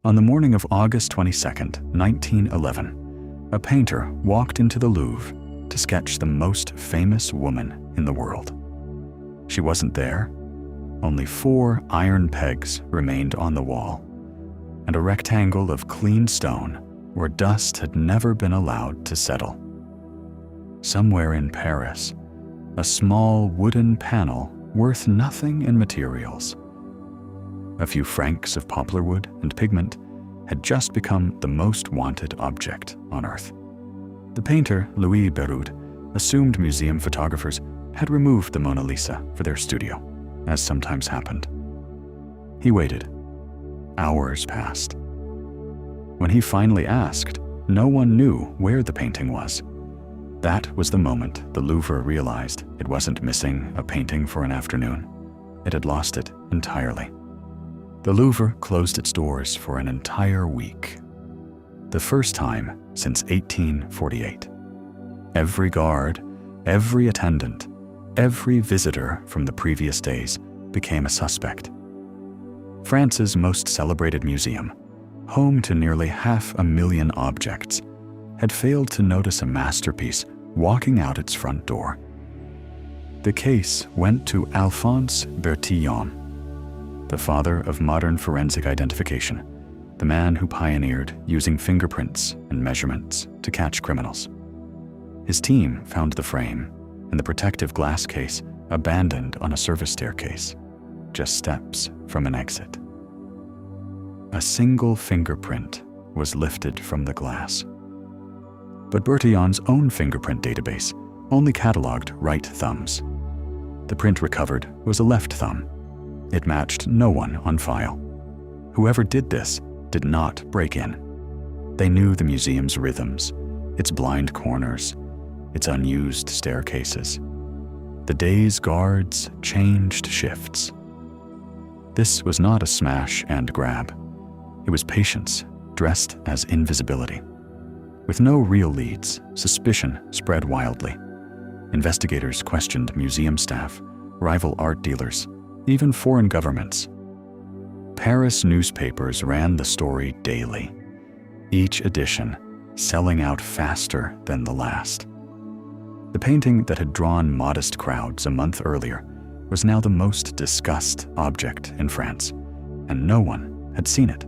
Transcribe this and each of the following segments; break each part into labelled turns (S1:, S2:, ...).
S1: On the morning of August 22nd, 1911, a painter walked into the Louvre to sketch the most famous woman in the world. She wasn't there. Only 4 iron pegs remained on the wall, and a rectangle of clean stone where dust had never been allowed to settle. Somewhere in Paris, a small wooden panel worth nothing in materials. A few francs of poplar wood and pigment had just become the most wanted object on Earth. The painter, Louis Béraud, assumed museum photographers had removed the Mona Lisa for their studio, as sometimes happened. He waited. Hours passed. When he finally asked, no one knew where the painting was. That was the moment the Louvre realized it wasn't missing a painting for an afternoon. It had lost it entirely. The Louvre closed its doors for an entire week. The first time since 1848. Every guard, every attendant, every visitor from the previous days became a suspect. France's most celebrated museum, home to nearly 500,000 objects, had failed to notice a masterpiece walking out its front door. The case went to Alphonse Bertillon, the father of modern forensic identification, the man who pioneered using fingerprints and measurements to catch criminals. His team found the frame and the protective glass case abandoned on a service staircase, just steps from an exit. A single fingerprint was lifted from the glass. But Bertillon's own fingerprint database only cataloged right thumbs. The print recovered was a left thumb. It matched no one on file. Whoever did this did not break in. They knew the museum's rhythms, its blind corners, its unused staircases. The day's guards changed shifts. This was not a smash and grab. It was patience dressed as invisibility. With no real leads, suspicion spread wildly. Investigators questioned museum staff, rival art dealers, even foreign governments. Paris newspapers ran the story daily, each edition selling out faster than the last. The painting that had drawn modest crowds a month earlier was now the most discussed object in France, and no one had seen it.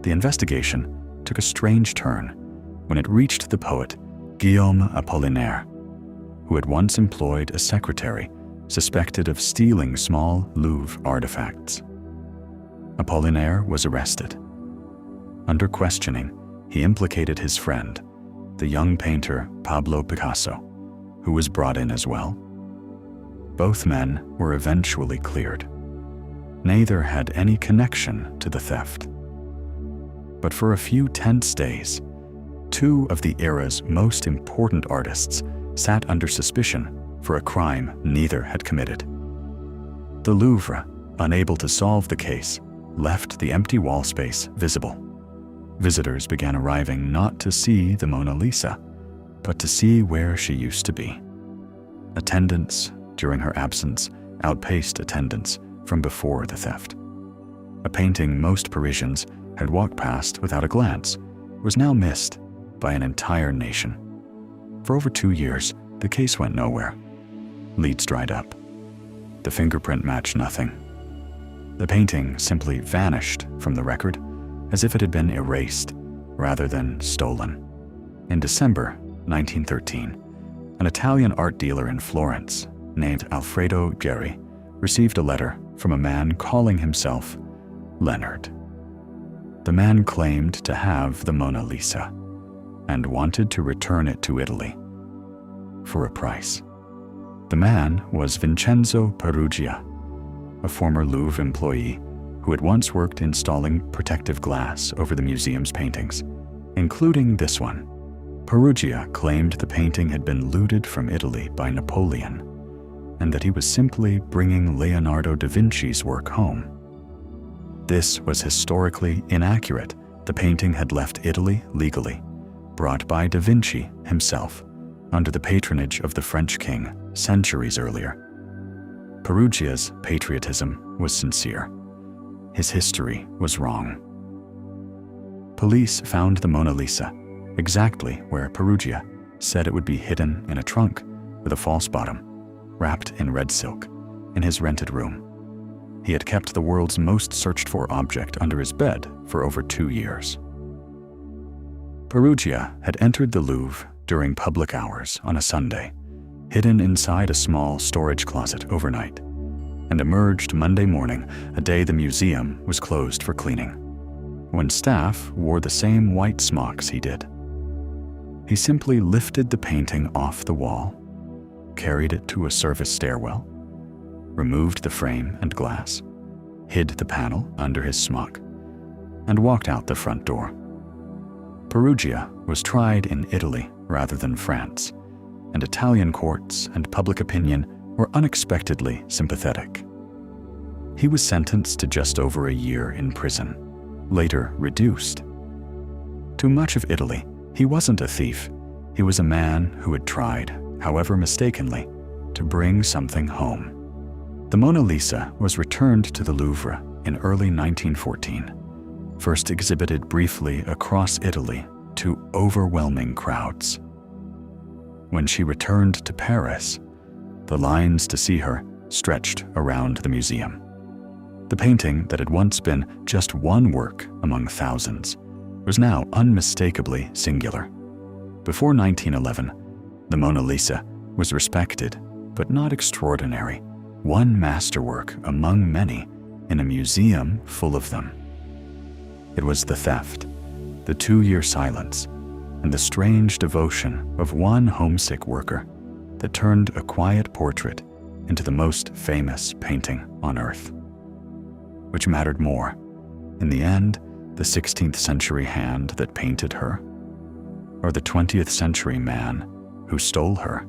S1: The investigation took a strange turn when it reached the poet Guillaume Apollinaire, who had once employed a secretary suspected of stealing small Louvre artifacts. Apollinaire was arrested. Under questioning, he implicated his friend, the young painter Pablo Picasso, who was brought in as well. Both men were eventually cleared. Neither had any connection to the theft. But for a few tense days, 2 of the era's most important artists sat under suspicion for a crime neither had committed. The Louvre, unable to solve the case, left the empty wall space visible. Visitors began arriving not to see the Mona Lisa, but to see where she used to be. Attendance during her absence outpaced attendance from before the theft. A painting most Parisians had walked past without a glance was now missed by an entire nation. For over 2 years, the case went nowhere. Leads dried up. The fingerprint matched nothing. The painting simply vanished from the record as if it had been erased rather than stolen. In December 1913, an Italian art dealer in Florence named Alfredo Geri received a letter from a man calling himself Leonard. The man claimed to have the Mona Lisa and wanted to return it to Italy for a price. The man was Vincenzo Peruggia, a former Louvre employee who had once worked installing protective glass over the museum's paintings, including this one. Peruggia claimed the painting had been looted from Italy by Napoleon, and that he was simply bringing Leonardo da Vinci's work home. This was historically inaccurate. The painting had left Italy legally, brought by da Vinci himself, under the patronage of the French king centuries earlier. Peruggia's patriotism was sincere. His history was wrong. Police found the Mona Lisa exactly where Peruggia said it would be, hidden in a trunk with a false bottom, wrapped in red silk, in his rented room. He had kept the world's most searched-for object under his bed for over 2 years. Peruggia had entered the Louvre during public hours on a Sunday, hidden inside a small storage closet overnight, and emerged Monday morning, a day the museum was closed for cleaning, when staff wore the same white smocks he did. He simply lifted the painting off the wall, carried it to a service stairwell, removed the frame and glass, hid the panel under his smock, and walked out the front door. Peruggia was tried in Italy rather than France, and Italian courts and public opinion were unexpectedly sympathetic. He was sentenced to just over a year in prison, later reduced. To much of Italy, he wasn't a thief. He was a man who had tried, however mistakenly, to bring something home. The Mona Lisa was returned to the Louvre in early 1914, first exhibited briefly across Italy to overwhelming crowds. When she returned to Paris, the lines to see her stretched around the museum. The painting that had once been just one work among thousands was now unmistakably singular. Before 1911, the Mona Lisa was respected, but not extraordinary, one masterwork among many in a museum full of them. It was the theft, the 2-year silence, and the strange devotion of one homesick worker that turned a quiet portrait into the most famous painting on earth. Which mattered more, in the end, the 16th century hand that painted her, or the 20th century man who stole her?